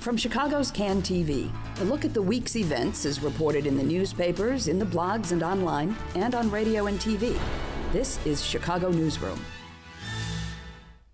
From Chicago's Can TV, a look at the week's events is reported in the newspapers, in the blogs and online, and on radio and TV. This is Chicago Newsroom.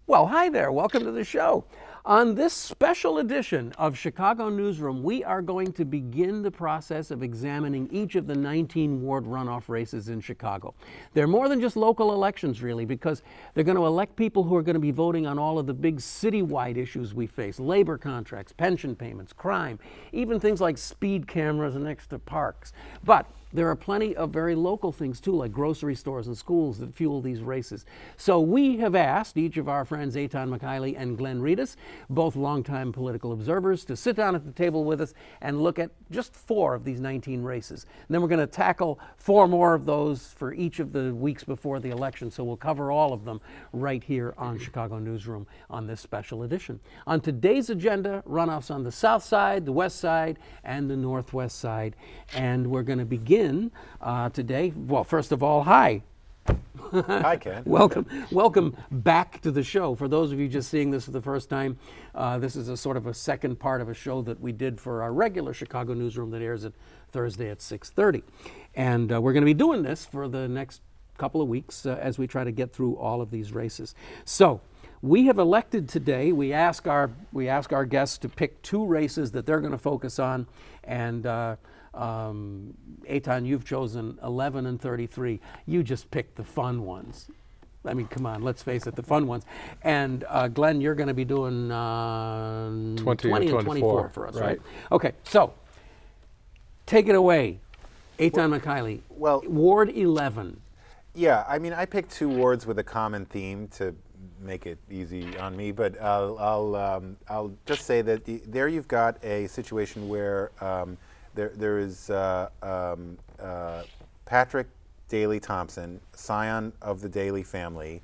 Well, hi there. Welcome to the show. On this special edition of Chicago Newsroom, we are going to begin the process of examining each of the 19 ward runoff races in Chicago. They're more than just local elections, really, because they're going to elect people who are going to be voting on all of the big citywide issues we face: labor contracts, pension payments, crime, even things like speed cameras next to parks. But there are plenty of very local things too, like grocery stores and schools, that fuel these races. So we have asked each of our friends Ethan Michaeli and Glenn Reedus, both longtime political observers, to sit down at the table with us and look at just 4 of these 19 races. And then we're going to tackle 4 more of those for each of the weeks before the election. So we'll cover all of them right here on Chicago Newsroom on this special edition. On today's agenda, runoffs on the south side, the west side, and the northwest side. And we're going to begin today. Well, first of all, hi. Hi, Ken. Welcome back to the show. For those of you just seeing this for the first time, this is a sort of a second part of a show that we did for our regular Chicago Newsroom that airs at Thursday at 6:30. And we're going to be doing this for the next couple of weeks as we try to get through all of these races. So we have elected today, we ask our guests to pick 2 races that they're going to focus on, and Eitan, you've chosen 11 and 33. You just picked the fun ones. I mean, come on, let's face it, the fun ones. And Glenn, you're going to be doing 20 and 24 for us, right? Okay, so take it away, Ethan Michaeli. Well, Ward 11. Yeah, I mean, I picked 2 wards with a common theme to make it easy on me, but I'll just say that there you've got a situation where there is Patrick Daley Thompson, scion of the Daley family,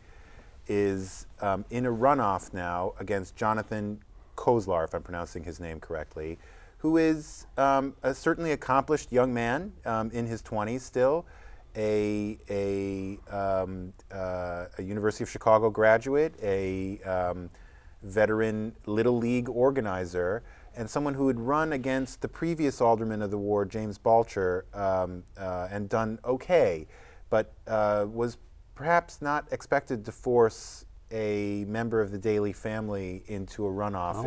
is in a runoff now against Jonathan Kozlar, if I'm pronouncing his name correctly, who is a certainly accomplished young man in his 20s still, a University of Chicago graduate, a veteran Little League organizer, and someone who had run against the previous alderman of the ward, James Balcher, and done okay, but was perhaps not expected to force a member of the Daley family into a runoff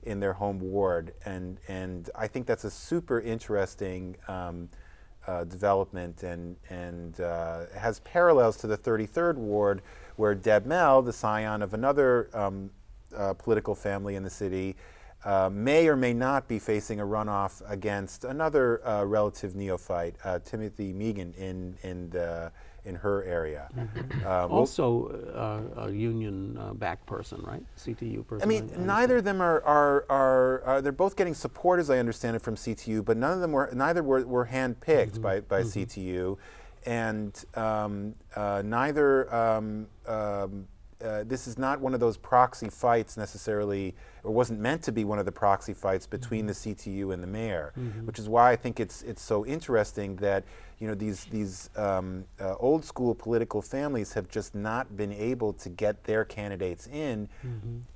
in their home ward, and I think that's a super interesting development, and has parallels to the 33rd ward, where Deb Mell, the scion of another political family in the city, may or may not be facing a runoff against another relative neophyte, Timothy Megan, in her area. Mm-hmm. Also a union-backed person, right? CTU person. I mean, neither of them are they're both getting support, as I understand it, from CTU, but neither were handpicked by CTU, and neither. This is not one of those proxy fights necessarily, or wasn't meant to be one of the proxy fights between the CTU and the mayor, which is why I think it's so interesting that these old school political families have just not been able to get their candidates in.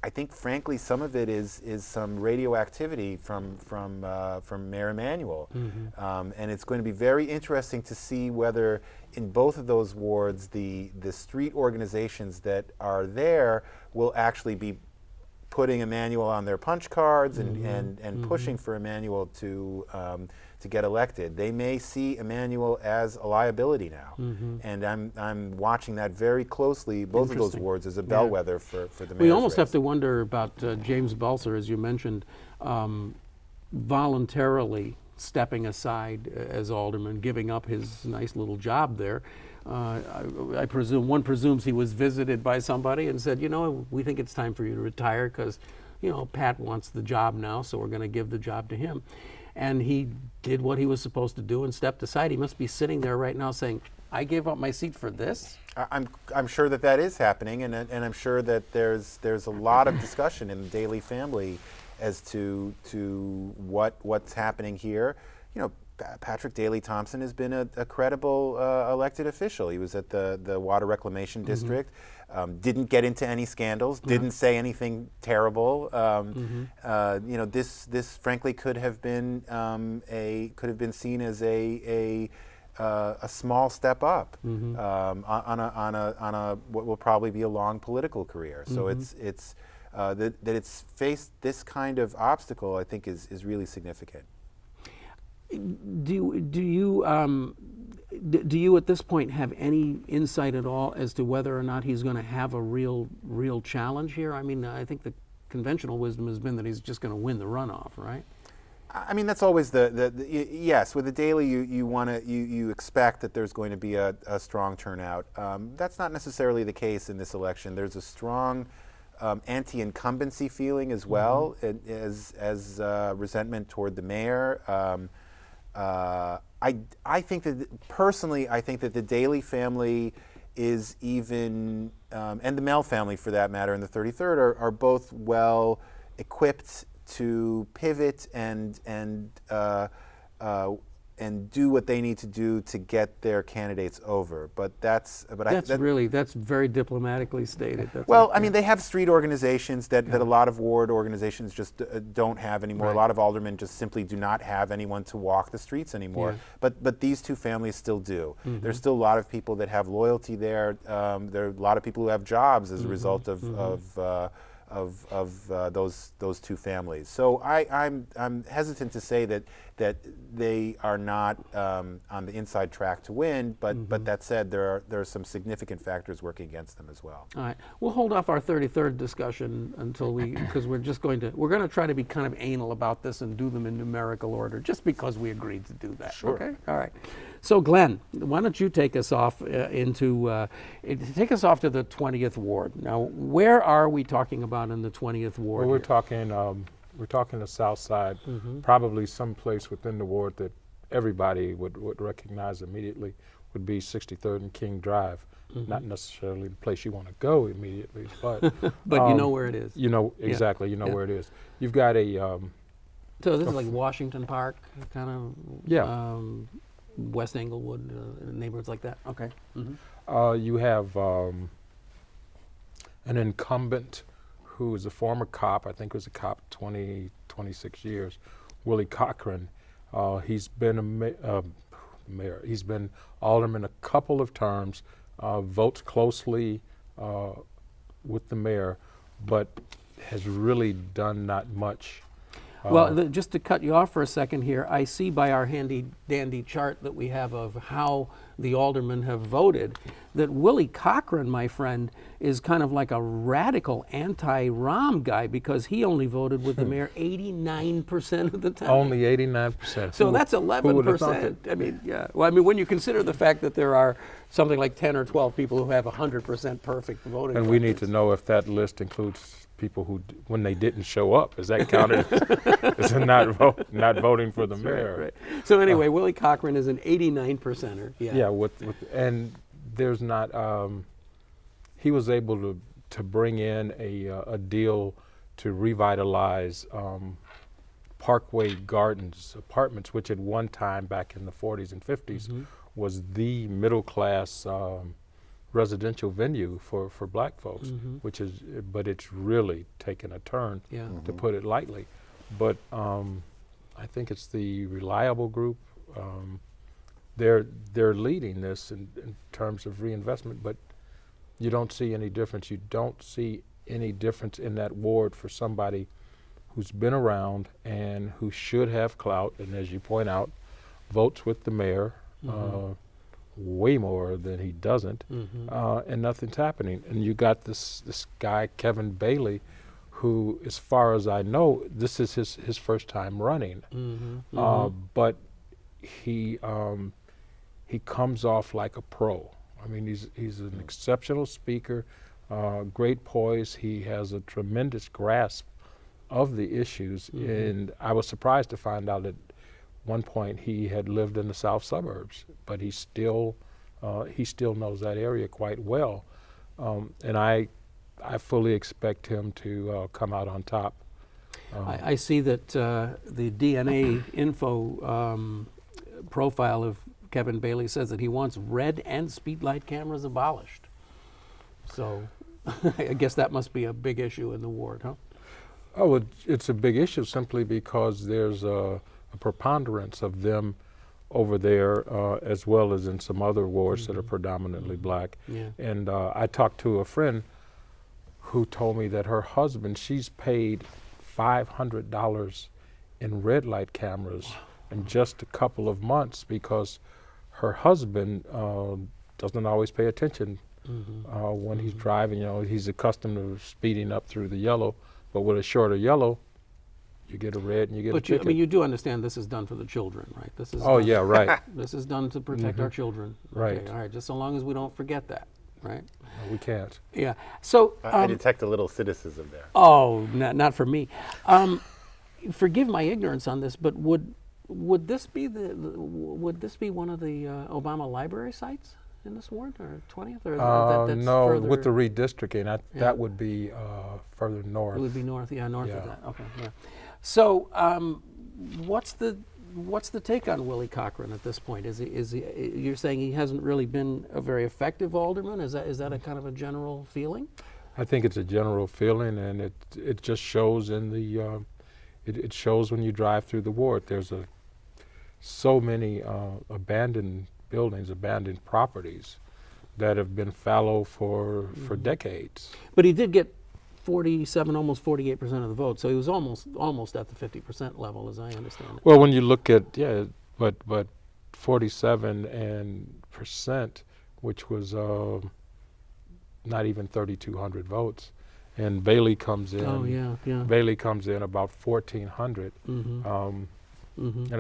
I think, frankly, some of it is some radioactivity from Mayor Emanuel, and it's going to be very interesting to see whether in both of those wards the street organizations that are there will actually be putting Emanuel on their punch cards and pushing for Emanuel to get elected. They may see Emanuel as a liability now, and I'm watching that very closely. Both of those wards as a bellwether for the mayor's We almost race. have to wonder about James Balser, as you mentioned, voluntarily stepping aside as alderman, giving up his nice little job there. I presume one presumes he was visited by somebody and said, we think it's time for you to retire because, Pat wants the job now, so we're going to give the job to him. And he did what he was supposed to do and stepped aside. He must be sitting there right now saying, I gave up my seat for this? I'm sure that is happening, and I'm sure that there's a lot of discussion in the Daley family as to what's happening here. Patrick Daley Thompson has been a credible elected official. He was at the Water Reclamation District, didn't get into any scandals, didn't say anything terrible. This frankly could have been seen as a small step up on a what will probably be a long political career. So that it's faced this kind of obstacle, I think, is really significant. Do you at this point have any insight at all as to whether or not he's going to have a real challenge here? I mean, I think the conventional wisdom has been that he's just going to win the runoff, right? I mean, that's always yes. With the Daley, you expect that there's going to be a strong turnout. That's not necessarily the case in this election. There's a strong anti-incumbency feeling as well as resentment toward the mayor. I think that personally, I think that the Daley family is even, and the Mel family for that matter, and the 33rd are both well equipped to pivot and do what they need to do to get their candidates over. That's very diplomatically stated. I mean, they have street organizations that a lot of ward organizations just don't have anymore. Right. A lot of aldermen just simply do not have anyone to walk the streets anymore. Yeah. But these two families still do. There's still a lot of people that have loyalty there. There are a lot of people who have jobs as a result of those two families. So I'm hesitant to say that they are not on the inside track to win, but that said, there are some significant factors working against them as well. All right, we'll hold off our 33rd discussion until because we're going to try to be kind of anal about this and do them in numerical order, just because we agreed to do that. Sure. Okay. All right. So Glenn, why don't you take us off to the 20th ward? Now, where are we talking about in the 20th ward? Well, we're talking the south side, probably someplace within the ward that everybody would recognize immediately would be 63rd and King Drive. Not necessarily the place you want to go immediately, but but you know where it is. You know exactly. You know where it is. You've got a so this is like Washington Park, kind of. Yeah. West Englewood, neighborhoods like that. Okay. You have an incumbent who is a former cop. I think was a cop 26 years. Willie Cochran. He's been a mayor. He's been alderman a couple of terms. Votes closely with the mayor, but has really done not much. Well, just to cut you off for a second here, I see by our handy-dandy chart that we have of how the aldermen have voted that Willie Cochran, my friend, is kind of like a radical anti-Rahm guy because he only voted with the mayor 89% of the time. Only 89%. So that's 11%. I mean, yeah. Well, I mean, when you consider the fact that there are something like 10 or 12 people who have 100% perfect voting and we need to know if that list includes people who, when they didn't show up, is that counted as not voting for the mayor? Right. So anyway, Willie Cochran is an 89%er. Yeah. And there's not. He was able to bring in a deal to revitalize Parkway Gardens apartments, which at one time back in the 40s and 50s was the middle class residential venue for black folks, but it's really taken a turn, to put it lightly. But I think it's the Reliable Group. They're leading this in terms of reinvestment, but you don't see any difference. You don't see any difference in that ward for somebody who's been around and who should have clout, and as you point out, votes with the mayor. Way more than he doesn't, and nothing's happening. And you got this guy, Kevin Bailey, who, as far as I know, this is his first time running. But he comes off like a pro. I mean, he's an exceptional speaker, great poise. He has a tremendous grasp of the issues, and I was surprised to find out that one point he had lived in the south suburbs, but he still knows that area quite well, and I fully expect him to come out on top. I see that the DNA info profile of Kevin Bailey says that he wants red and speed light cameras abolished. So I guess that must be a big issue in the ward, huh? Oh, it's a big issue simply because there's a preponderance of them over there, as well as in some other wards that are predominantly black. Yeah. And I talked to a friend who told me that her husband, she's paid $500 in red light cameras in just a couple of months because her husband doesn't always pay attention when he's driving. You know, he's accustomed to speeding up through the yellow, but with a shorter yellow, you get a red and you get a ticket. But I mean, you do understand this is done for the children, right? This is Oh, done, yeah, right. This is done to protect our children. Right. Okay, all right, just so long as we don't forget that, right? No, we can't. Yeah. So I detect a little cynicism there. oh, not for me. Forgive my ignorance on this, but would this be would this be one of the Obama library sites in this ward, or 20th, or that's no, further? with the redistricting, that would be further north. It would be north, north Yeah. of that. Okay, yeah. So, what's the take on Willie Cochran at this point? Is he? You're saying he hasn't really been a very effective alderman? Is that a kind of a general feeling? I think it's a general feeling, and it just shows in the it shows when you drive through the ward. There's so many abandoned buildings, abandoned properties that have been fallow for decades. But he did get 47, almost 48% of the vote, so he was almost at the 50% level, as I understand it. Well, when you look at but 47%, which was not even 3,200 votes, and Bailey comes in. Oh yeah. Bailey comes in about 1,400, and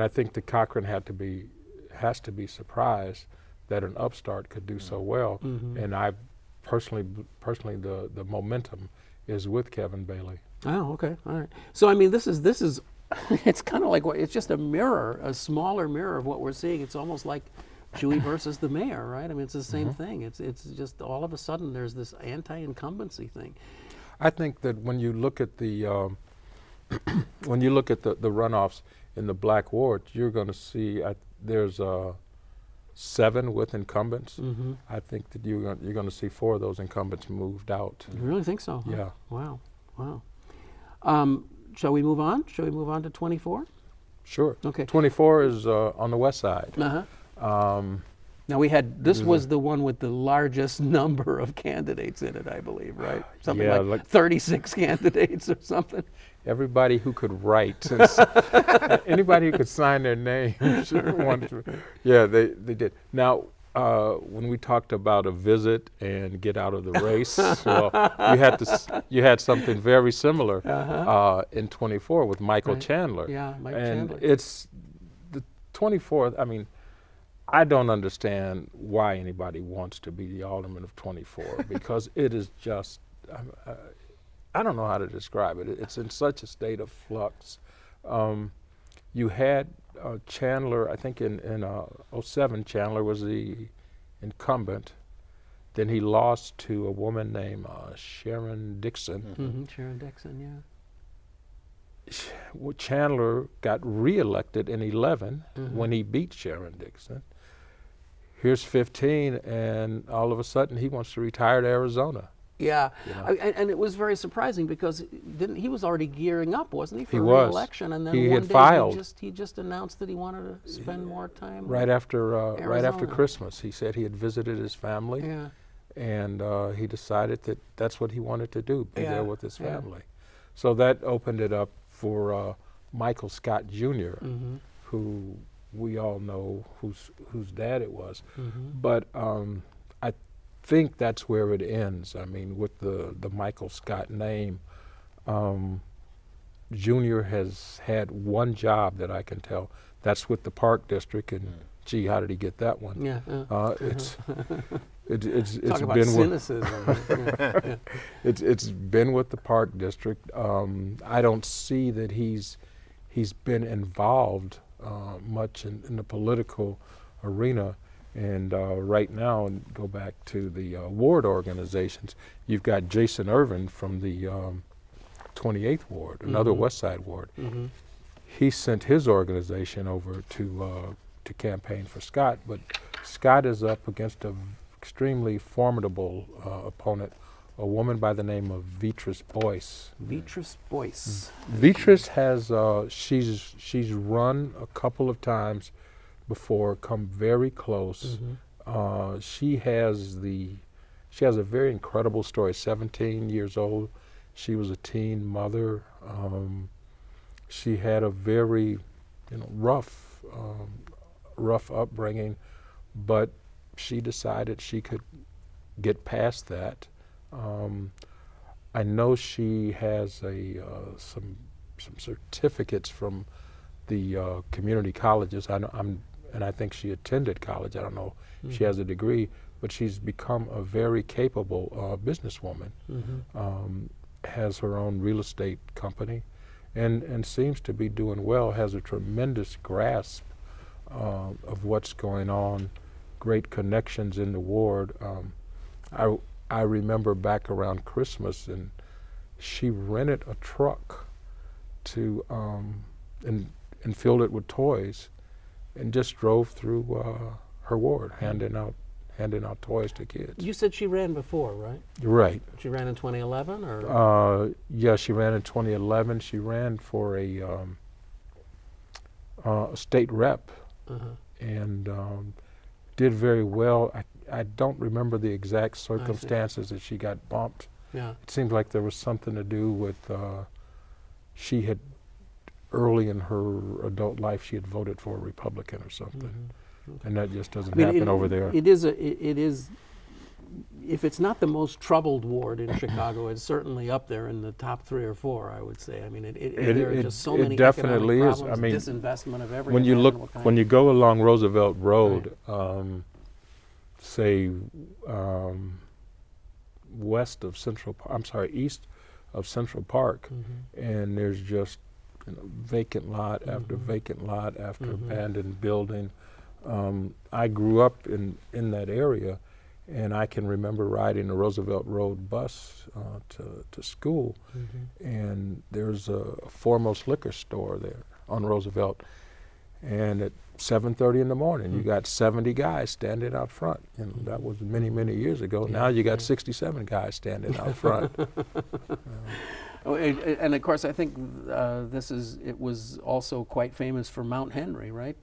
I think that Cochran has to be surprised that an upstart could do so well. And I personally, the momentum is with Kevin Bailey. Oh, okay, all right. So I mean, this is it's kind of like it's just a mirror, a smaller mirror of what we're seeing. It's almost like Chewy versus the mayor, right? I mean, it's the same thing. It's just all of a sudden there's this anti-incumbency thing. I think that when you look at the when you look at the runoffs in the black ward, you're going to see there's 7 with incumbents. I think that you're going to see 4 of those incumbents moved out. You really think so? Huh? Yeah. Wow. Shall we move on? Shall we move on to 24? Sure. Okay. 24 is on the west side. Now this was the one with the largest number of candidates in it, I believe, right? Something Yeah, like 36 candidates or something. Everybody who could write, anybody who could sign their name. Yeah, they did. Now, when we talked about a visit and get out of the race, well, you had something very similar in 24 with Michael Chandler. Yeah, Mike and Chandler. It's the 24th. I mean, I don't understand why anybody wants to be the alderman of 24 because it is just. I don't know how to describe it. It's in such a state of flux. You had Chandler, I think in 07, Chandler was the incumbent. Then he lost to a woman named Sharon Dixon. Sharon Dixon, yeah. Chandler got reelected in 11 when he beat Sharon Dixon. Here's 15, and all of a sudden he wants to retire to Arizona. Yeah, You know? and it was very surprising because he was already gearing up, wasn't he, for He was. re-election? And then He one had day filed. he just announced that he wanted to spend more time. Right after Arizona. Christmas, he said he had visited his family, Yeah. and he decided that that's what he wanted to do, be there with his Yeah. family. So that opened it up for Michael Scott Jr., who we all know whose dad it was. But I think that's where it ends. I mean, with the Michael Scott name, Junior has had one job that I can tell. That's with the Park District, and gee, how did he get that one? Yeah. It's Talk about been cynicism. it's been with the Park District. I don't see that he's been involved much in the political arena. And right now, and go back to the ward organizations, you've got Jason Irvin from the 28th Ward, another West Side Ward. He sent his organization over to to campaign for Scott, but Scott is up against an extremely formidable opponent, a woman by the name of Reedus Boyce. Beatrice Boyce. Beatrice has she's run a couple of times before, come very close. She has a very incredible story. 17 years old, she was a teen mother. She had a very rough upbringing, but she decided she could get past that. I know she has some certificates from the community colleges. And I think she attended college. I don't know if she has a degree, but she's become a very capable businesswoman. Has her own real estate company, and seems to be doing well. Has a tremendous grasp of what's going on. Great connections in the ward. I remember back around Christmas, and she rented a truck to and filled it with toys, and just drove through her ward, handing out toys to kids. You said she ran before, right? Right. She ran in 2011, or? Yeah, she ran in 2011. She ran for a state rep, and did very well. I don't remember the exact circumstances that she got bumped. Yeah. It seems like there was something to do with she had, early in her adult life, she had voted for a Republican or something. And that just doesn't happen over there. It is, if it's not the most troubled ward in Chicago, it's certainly up there in the top 3 or 4, I would say. I mean, there are just so many definitely economic is. problems, I mean, disinvestment of every when you imaginable kind. when you go along Roosevelt Road, say east of Central Park, and there's just vacant lot after vacant lot after abandoned building. I grew up in that area, and I can remember riding the Roosevelt Road bus to school, and there's a Foremost liquor store there on Roosevelt, and at 7:30 in the morning, you got 70 guys standing out front. That was many, many years ago. Now you got 67 guys standing out front. And of course, I think it was also quite famous for Mount Henry, right?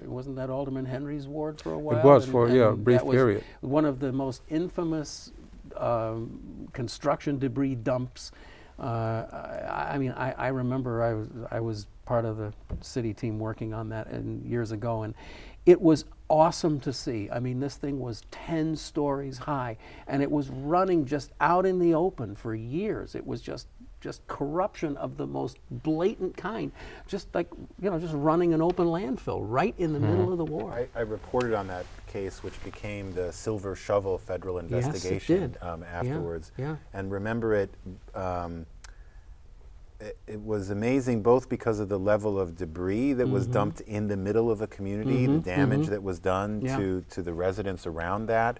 Wasn't that Alderman Henry's ward for a while? It was for a brief period. One of the most infamous construction debris dumps. I remember I was part of the city team working on that years ago, and it was awesome to see. I mean, this thing was 10 stories high, and it was running just out in the open for years. It was just corruption of the most blatant kind, just like, just running an open landfill right in the middle of the ward. I reported on that case, which became the Silver Shovel federal investigation afterwards. Yeah. And remember it was amazing, both because of the level of debris that was dumped in the middle of a community, the damage that was done to the residents around that.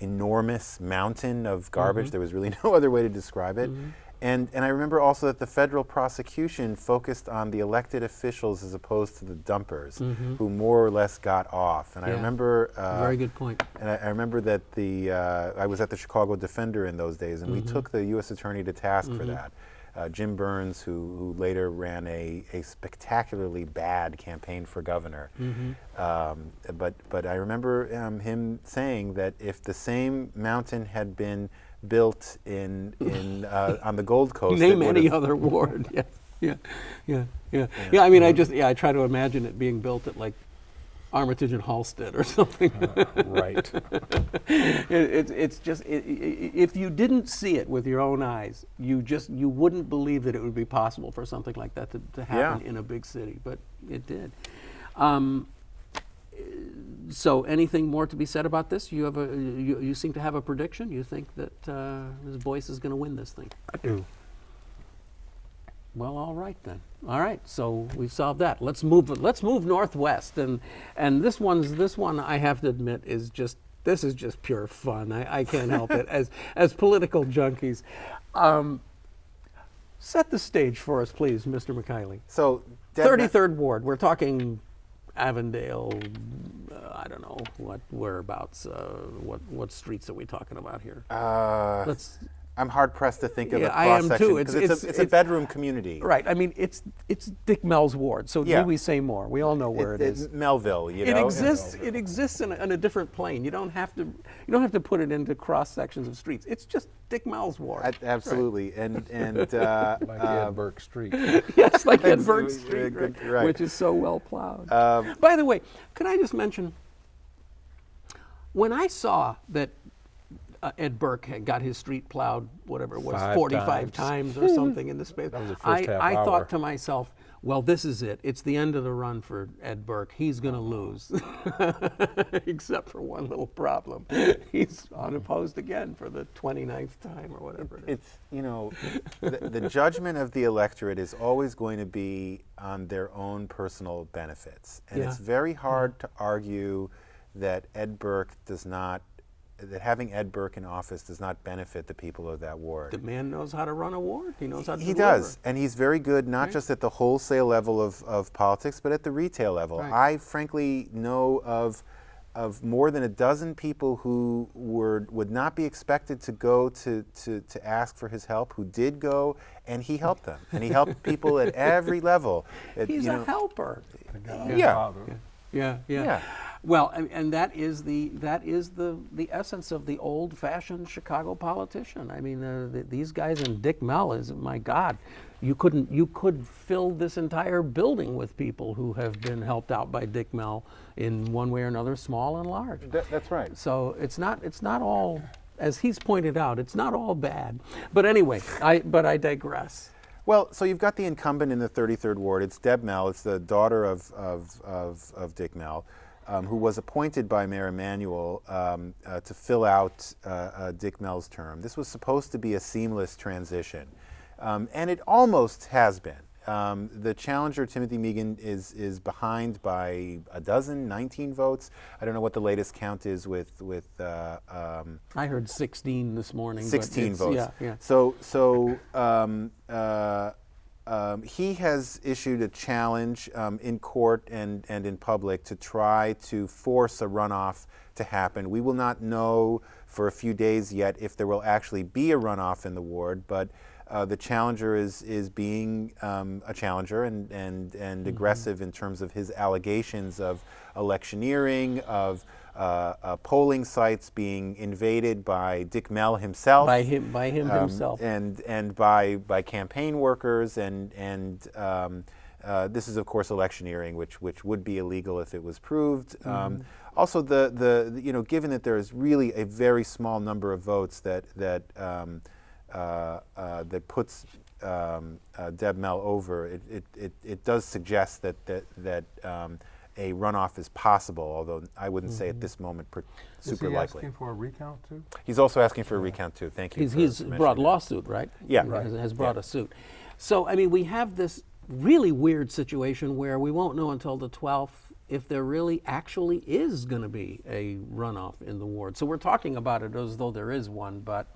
Enormous mountain of garbage. There was really no other way to describe it. And I remember also that the federal prosecution focused on the elected officials as opposed to the dumpers, who more or less got off. And I remember very good point. And I remember that I was at the Chicago Defender in those days, and we took the U.S. Attorney to task for that. Jim Burns, who later ran a spectacularly bad campaign for governor. But I remember him saying that if the same mountain had been built in on the Gold Coast, name any other ward. Yeah. I mean, I try to imagine it being built at like Armitage and Halstead or something. Right. It's just if you didn't see it with your own eyes, you wouldn't believe that it would be possible for something like that to happen in a big city, but it did. So, anything more to be said about this? You seem to have a prediction. You think that Ms. Boyce is going to win this thing? I do. Well, all right then. All right, so we've solved that. Let's move northwest, and this one I have to admit is just pure fun. I can't help it. As political junkies, set the stage for us, please, Mr. Michaeli. So, 33rd Ward. We're talking Avondale, I don't know whereabouts. What streets are we talking about here? Let's. I'm hard pressed to think of a I am cross section too. because it's a bedroom community. Right. I mean, it's Dick Mell's ward. So Yeah. do we say more? We all know where it is. It's Melville, you It know. exists in a different plane. You don't have to put it into cross sections of streets. It's just Dick Mell's ward. Absolutely, and Like Ed Burke Street. Yes, like Ed Burke Street, right. which is so well plowed. By the way, could I just mention, when I saw that Ed Burke had got his street plowed, whatever it was, 45 times or something in the space, That was the first half I hour. thought to myself, well, this is it. It's the end of the run for Ed Burke. He's going to lose, except for one little problem. He's unopposed again for the 29th time or whatever it is. It's, you know, the judgment of the electorate is always going to be on their own personal benefits. And Yeah. it's very hard to argue that that having Ed Burke in office does not benefit the people of that ward. The man knows how to run a ward. He knows how to He deliver. does, and he's very good, not just at the wholesale level of politics, but at the retail level. Right. I frankly know of more than a dozen people who would not be expected to go to ask for his help, who did go, and he helped them, and he helped people at every level. He's a helper. Yeah. Yeah. Well, and that is the essence of the old-fashioned Chicago politician. I mean, these guys, and Dick Mell is, my God, you could fill this entire building with people who have been helped out by Dick Mell in one way or another, small and large. That's right. So it's not all, as he's pointed out, it's not all bad. But anyway, I digress. Well, so you've got the incumbent in the 33rd Ward. It's Deb Mell. It's the daughter of Dick Mell, who was appointed by Mayor Emanuel to fill out Dick Mell's term. This was supposed to be a seamless transition, and it almost has been. The challenger, Timothy Megan, is behind by 19 votes. I don't know what the latest count is with I heard 16 this morning. 16 votes. Yeah. So he has issued a challenge in court and in public to try to force a runoff to happen. We will not know for a few days yet if there will actually be a runoff in the ward, but the challenger is being a challenger and aggressive in terms of his allegations of electioneering, of polling sites being invaded by Dick Mell himself, By him himself, and by campaign workers, and this is of course electioneering, which would be illegal if it was proved. Also, the given that there is really a very small number of votes that puts Deb Mell over, it does suggest that a runoff is possible, although I wouldn't say at this moment super likely. Is he asking for a recount too? He's also asking for a recount too. Thank you. he's brought lawsuit, right? Yeah. Has brought a suit. So I mean, we have this really weird situation where we won't know until the 12th if there really actually is going to be a runoff in the ward. So we're talking about it as though there is one, but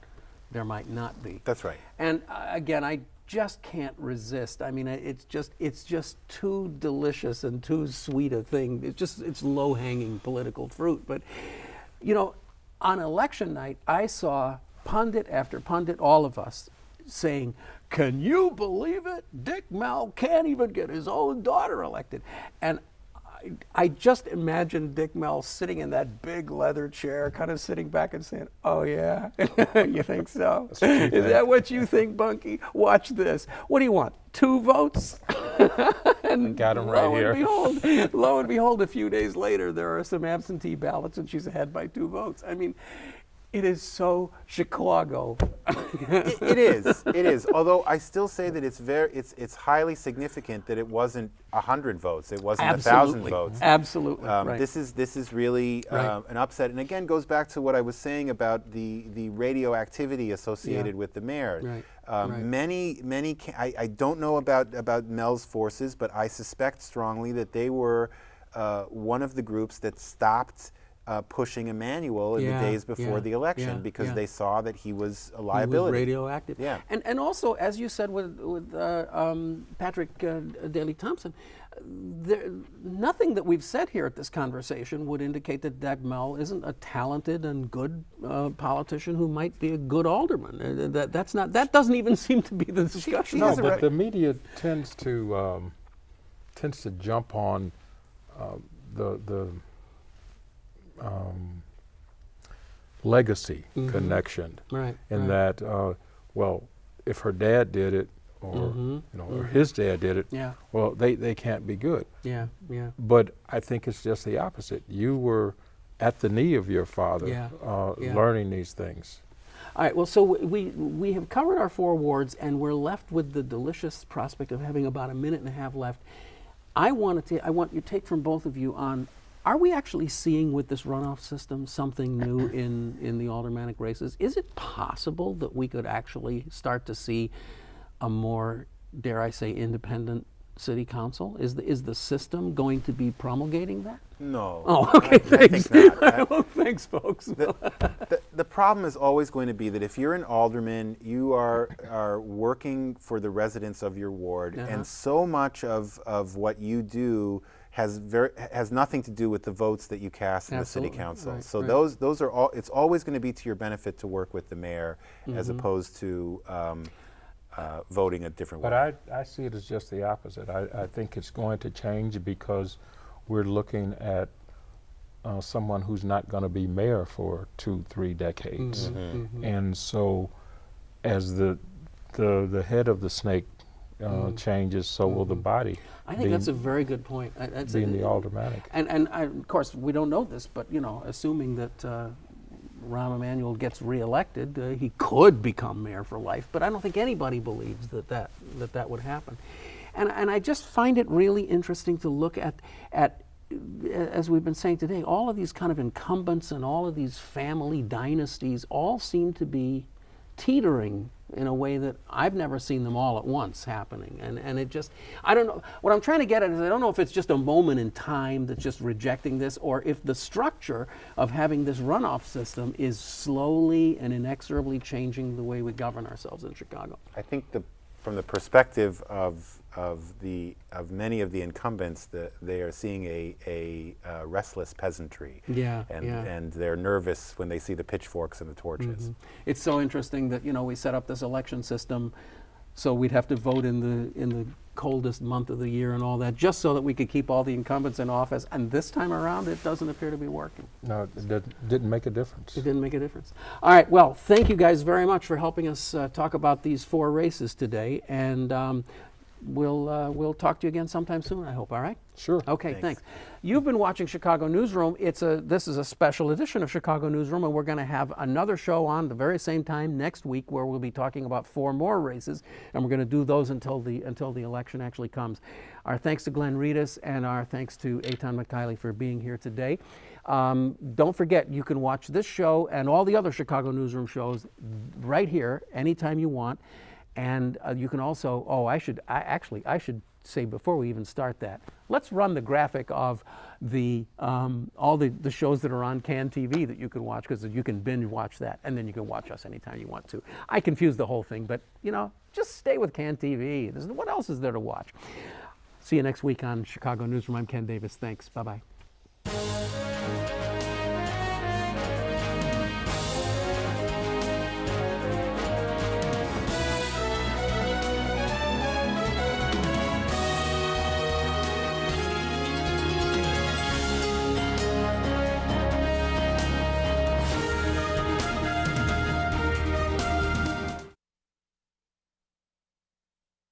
there might not be. That's right. And again, I just can't resist. I mean, it's just too delicious and too sweet a thing. It's low-hanging political fruit. But on election night, I saw pundit after pundit, all of us, saying, "Can you believe it? Dick Mell can't even get his own daughter elected." And I just imagined Dick Mell sitting in that big leather chair, kind of sitting back and saying, "Oh yeah, you think so? Is that what you think, Bunky? Watch this. What do you want? 2 votes?" And got him right here. Lo and behold, a few days later, there are some absentee ballots, and she's ahead by 2 votes. I mean, it is so Chicago. It is. Although I still say that it's highly significant that it wasn't 100 votes. It wasn't 1,000 votes. Absolutely. Right. This is really an upset, and again goes back to what I was saying about the radioactivity associated with the mayor. Right. Many. I don't know about Mell's forces, but I suspect strongly that they were one of the groups that stopped pushing Emanuel in the days before the election because they saw that he was a liability. He was radioactive. Yeah. And also, as you said with Patrick Daley Thompson, nothing that we've said here at this conversation would indicate that Doug Mell isn't a talented and good politician who might be a good alderman. That doesn't even seem to be the discussion. No, but the media tends to jump on the legacy connection, right? In that, well, if her dad did it, or or his dad did it, well, they can't be good. Yeah. But I think it's just the opposite. You were at the knee of your father, learning these things. All right. Well, so we have covered our 4 wards, and we're left with the delicious prospect of having about a minute and a half left. I want your take from both of you on: are we actually seeing with this runoff system something new in the aldermanic races? Is it possible that we could actually start to see a more, dare I say, independent city council? Is the system going to be promulgating that? No. Oh, okay, thanks. I think not. Well, thanks, folks. The problem is always going to be that if you're an alderman, you are working for the residents of your ward, and so much of what you do has nothing to do with the votes that you cast in the city council. Right, so right. those are all. It's always going to be to your benefit to work with the mayor, as opposed to voting a different way. But I see it as just the opposite. I think it's going to change because we're looking at someone who's not going to be mayor for 2-3 decades. And so as the head of the snake changes, so will the body. I think that's a very good point. Being the aldermanic. And of course, we don't know this, but assuming that Rahm Emanuel gets reelected, he could become mayor for life. But I don't think anybody believes that would happen. And I just find it really interesting to look at, as we've been saying today, all of these kind of incumbents and all of these family dynasties all seem to be teetering in a way that I've never seen them all at once happening. And it just, I don't know, what I'm trying to get at is I don't know if it's just a moment in time that's just rejecting this, or if the structure of having this runoff system is slowly and inexorably changing the way we govern ourselves in Chicago. I think from the perspective of many of the incumbents, they are seeing a restless peasantry. And they're nervous when they see the pitchforks and the torches. It's so interesting that we set up this election system so we'd have to vote in the coldest month of the year and all that, just so that we could keep all the incumbents in office. And this time around, it doesn't appear to be working. No, it didn't make a difference. It didn't make a difference. All right. Well, thank you guys very much for helping us talk about these 4 races today. And we'll talk to you again sometime soon, I hope. All right? Sure. Okay, thanks. You've been watching Chicago Newsroom. This is a special edition of Chicago Newsroom, and we're going to have another show on the very same time next week, where we'll be talking about 4 more races, and we're going to do those until the election actually comes. Our thanks to Glenn Reedus, and our thanks to Ethan Michaeli for being here today. Don't forget, you can watch this show and all the other Chicago Newsroom shows right here anytime you want. And you can also, I should say before we even start that, let's run the graphic of all the shows that are on CAN TV that you can watch, because you can binge watch that, and then you can watch us anytime you want to. I confused the whole thing, but just stay with CAN TV. What else is there to watch? See you next week on Chicago Newsroom. I'm Ken Davis. Thanks. Bye-bye.